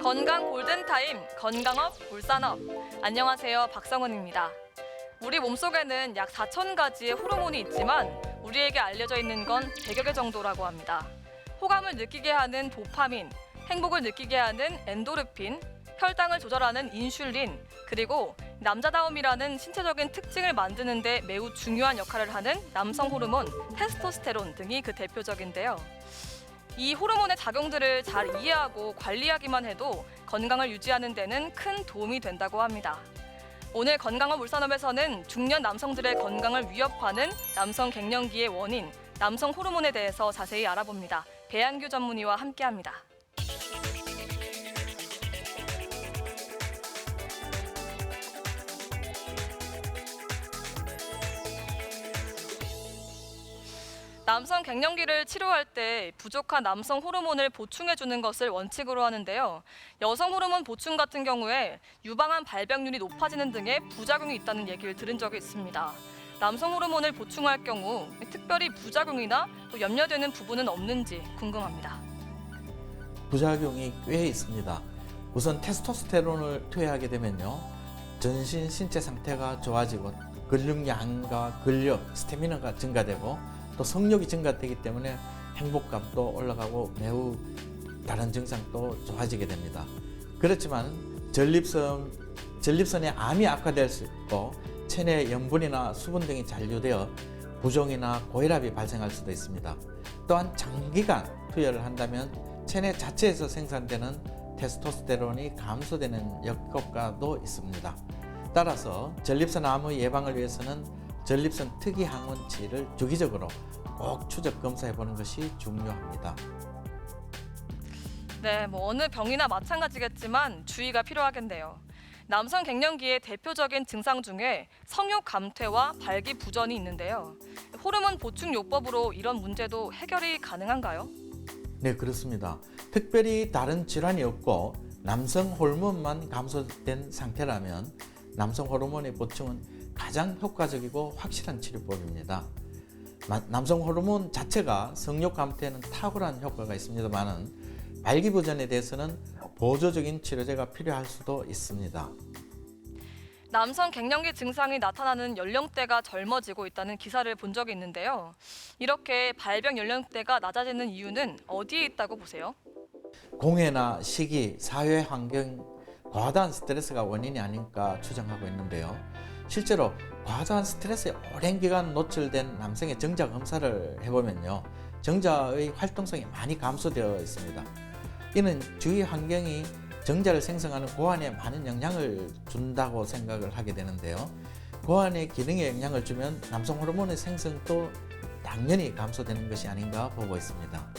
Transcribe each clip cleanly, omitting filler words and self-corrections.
건강 골든타임, 건강업, 울산업. 안녕하세요, 박성은입니다. 우리 몸속에는 약 4,000가지의 호르몬이 있지만 우리에게 알려져 있는 건 100여 개 정도라고 합니다. 호감을 느끼게 하는 도파민, 행복을 느끼게 하는 엔도르핀, 혈당을 조절하는 인슐린, 그리고 남자다움이라는 신체적인 특징을 만드는 데 매우 중요한 역할을 하는 남성 호르몬 테스토스테론 등이 그 대표적인데요. 이 호르몬의 작용들을 잘 이해하고 관리하기만 해도 건강을 유지하는 데는 큰 도움이 된다고 합니다. 오늘 건강업 울산업에서는 중년 남성들의 건강을 위협하는 남성 갱년기의 원인, 남성 호르몬에 대해서 자세히 알아봅니다. 배양규 전문의와 함께합니다. 남성 갱년기를 치료할 때 부족한 남성 호르몬을 보충해주는 것을 원칙으로 하는데요. 여성 호르몬 보충 같은 경우에 유방암 발병률이 높아지는 등의 부작용이 있다는 얘기를 들은 적이 있습니다. 남성 호르몬을 보충할 경우 특별히 부작용이나 또 염려되는 부분은 없는지 궁금합니다. 부작용이 꽤 있습니다. 우선 테스토스테론을 투여하게 되면요, 전신 신체 상태가 좋아지고 근육량과 근력, 스태미나가 증가되고 또 성욕이 증가되기 때문에 행복감도 올라가고 매우 다른 증상도 좋아지게 됩니다. 그렇지만 전립선의 암이 악화될 수 있고 체내 염분이나 수분 등이 잔류되어 부종이나 고혈압이 발생할 수도 있습니다. 또한 장기간 투여를 한다면 체내 자체에서 생산되는 테스토스테론이 감소되는 역효과도 있습니다. 따라서 전립선 암의 예방을 위해서는 전립선 특이 항원치를 주기적으로 꼭 추적 검사해 보는 것이 중요합니다. 네, 어느 병이나 마찬가지겠지만 주의가 필요하겠네요. 남성 갱년기의 대표적인 증상 중에 성욕 감퇴와 발기부전이 있는데요. 호르몬 보충 요법으로 이런 문제도 해결이 가능한가요? 네, 그렇습니다. 특별히 다른 질환이 없고 남성 호르몬만 감소된 상태라면 남성 호르몬의 보충은 가장 효과적이고 확실한 치료법입니다. 남성 호르몬 자체가 성욕 감퇴에는 탁월한 효과가 있습니다만 발기부전에 대해서는 보조적인 치료제가 필요할 수도 있습니다. 남성 갱년기 증상이 나타나는 연령대가 젊어지고 있다는 기사를 본 적이 있는데요. 이렇게 발병 연령대가 낮아지는 이유는 어디에 있다고 보세요? 공해나 시기, 사회 환경, 과다한 스트레스가 원인이 아닐까 추정하고 있는데요. 실제로 과다한 스트레스에 오랜 기간 노출된 남성의 정자 검사를 해보면요, 정자의 활동성이 많이 감소되어 있습니다. 이는 주위 환경이 정자를 생성하는 고환에 많은 영향을 준다고 생각을 하게 되는데요. 고환의 기능에 영향을 주면 남성 호르몬의 생성도 당연히 감소되는 것이 아닌가 보고 있습니다.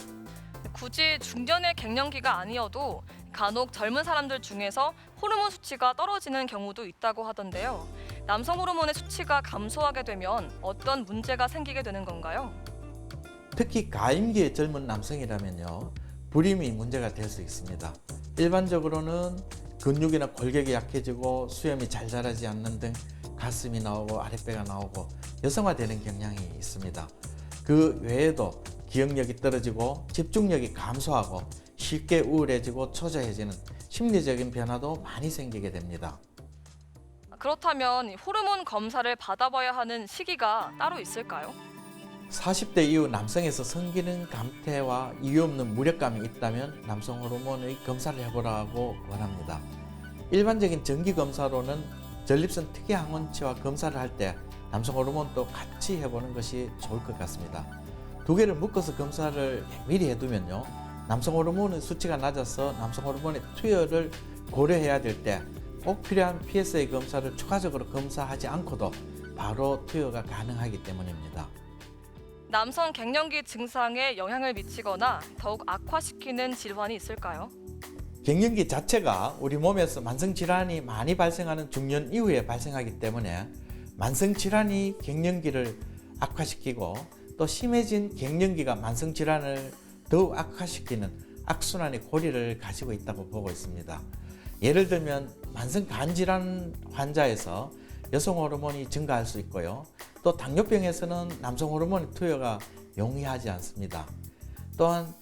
굳이 중년의 갱년기가 아니어도 간혹 젊은 사람들 중에서 호르몬 수치가 떨어지는 경우도 있다고 하던데요. 남성 호르몬의 수치가 감소하게 되면 어떤 문제가 생기게 되는 건가요? 특히 가임기의 젊은 남성이라면요, 불임이 문제가 될 수 있습니다. 일반적으로는 근육이나 골격이 약해지고 수염이 잘 자라지 않는 등 가슴이 나오고 아랫배가 나오고 여성화되는 경향이 있습니다. 그 외에도 기억력이 떨어지고 집중력이 감소하고 쉽게 우울해지고 초조해지는 심리적인 변화도 많이 생기게 됩니다. 그렇다면 호르몬 검사를 받아봐야 하는 시기가 따로 있을까요? 40대 이후 남성에서 성기능 감퇴와 이유 없는 무력감이 있다면 남성 호르몬의 검사를 해보라고 원합니다. 일반적인 정기 검사로는 전립선 특이 항원치와 검사를 할 때 남성 호르몬도 같이 해보는 것이 좋을 것 같습니다. 두 개를 묶어서 검사를 미리 해두면요, 남성 호르몬의 수치가 낮아서 남성 호르몬의 투여를 고려해야 될 때 꼭 필요한 PSA 검사를 추가적으로 검사하지 않고도 바로 투여가 가능하기 때문입니다. 남성 갱년기 증상에 영향을 미치거나 더욱 악화시키는 질환이 있을까요? 갱년기 자체가 우리 몸에서 만성질환이 많이 발생하는 중년 이후에 발생하기 때문에 만성질환이 갱년기를 악화시키고 또 심해진 갱년기가 만성질환을 더욱 악화시키는 악순환의 고리를 가지고 있다고 보고 있습니다. 예를 들면 만성 간질환 환자에서 여성 호르몬이 증가할 수 있고요. 또 당뇨병에서는 남성 호르몬의 투여가 용이하지 않습니다. 또한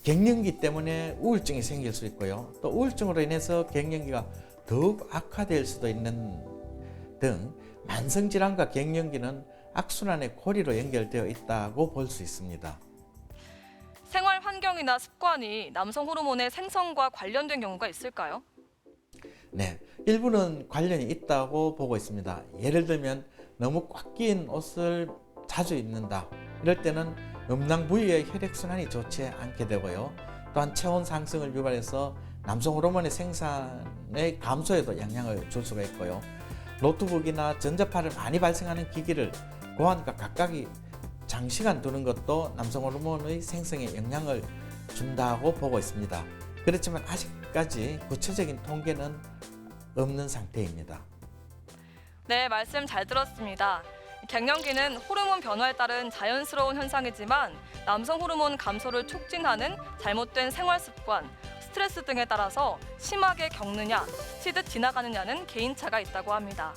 갱년기 때문에 우울증이 생길 수 있고요. 또 우울증으로 인해서 갱년기가 더욱 악화될 수도 있는 등 만성질환과 갱년기는 악순환의 고리로 연결되어 있다고 볼 수 있습니다. 생활 환경이나 습관이 남성 호르몬의 생성과 관련된 경우가 있을까요? 네, 일부는 관련이 있다고 보고 있습니다. 예를 들면 너무 꽉 낀 옷을 자주 입는다. 이럴 때는 음낭 부위의 혈액순환이 좋지 않게 되고요. 또한 체온 상승을 유발해서 남성 호르몬의 생산의 감소에도 영향을 줄 수가 있고요. 노트북이나 전자파를 많이 발생하는 기기를 고환과 각각이 장시간 두는 것도 남성 호르몬의 생성에 영향을 준다고 보고 있습니다. 그렇지만 아직까지 구체적인 통계는 없는 상태입니다. 네, 말씀 잘 들었습니다. 갱년기는 호르몬 변화에 따른 자연스러운 현상이지만 남성 호르몬 감소를 촉진하는 잘못된 생활 습관, 스트레스 등에 따라서 심하게 겪느냐, 스치듯 지나가느냐는 개인차가 있다고 합니다.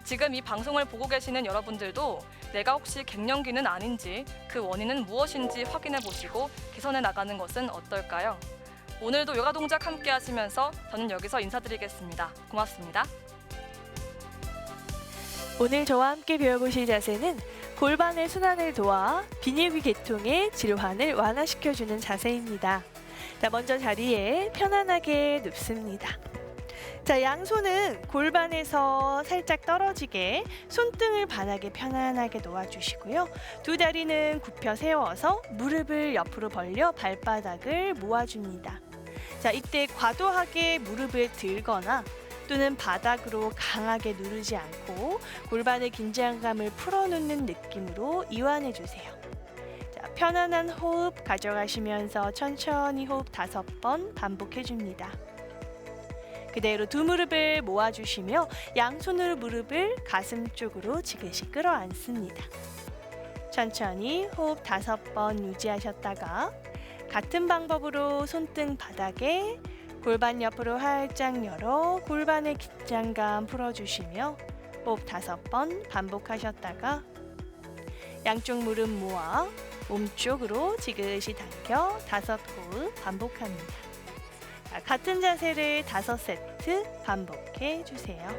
지금 이 방송을 보고 계시는 여러분들도 내가 혹시 갱년기는 아닌지, 그 원인은 무엇인지 확인해 보시고 개선해 나가는 것은 어떨까요? 오늘도 요가 동작 함께 하시면서 저는 여기서 인사드리겠습니다. 고맙습니다. 오늘 저와 함께 배워보실 자세는 골반의 순환을 도와 비뇨기 계통의 질환을 완화시켜주는 자세입니다. 자, 먼저 자리에 편안하게 눕습니다. 자, 양손은 골반에서 살짝 떨어지게 손등을 바닥에 편안하게 놓아주시고요. 두 다리는 굽혀 세워서 무릎을 옆으로 벌려 발바닥을 모아줍니다. 자, 이때 과도하게 무릎을 들거나 또는 바닥으로 강하게 누르지 않고 골반의 긴장감을 풀어놓는 느낌으로 이완해 주세요. 자, 편안한 호흡 가져가시면서 천천히 호흡 5번 반복해 줍니다. 그대로 두 무릎을 모아주시며 양손으로 무릎을 가슴 쪽으로 지그시 끌어안습니다. 천천히 호흡 5번 유지하셨다가 같은 방법으로 손등 바닥에 골반 옆으로 활짝 열어 골반의 긴장감 풀어주시며 호흡 5번 반복하셨다가 양쪽 무릎 모아 몸쪽으로 지그시 당겨 5호흡 반복합니다. 자, 같은 자세를 5세트 반복해 주세요.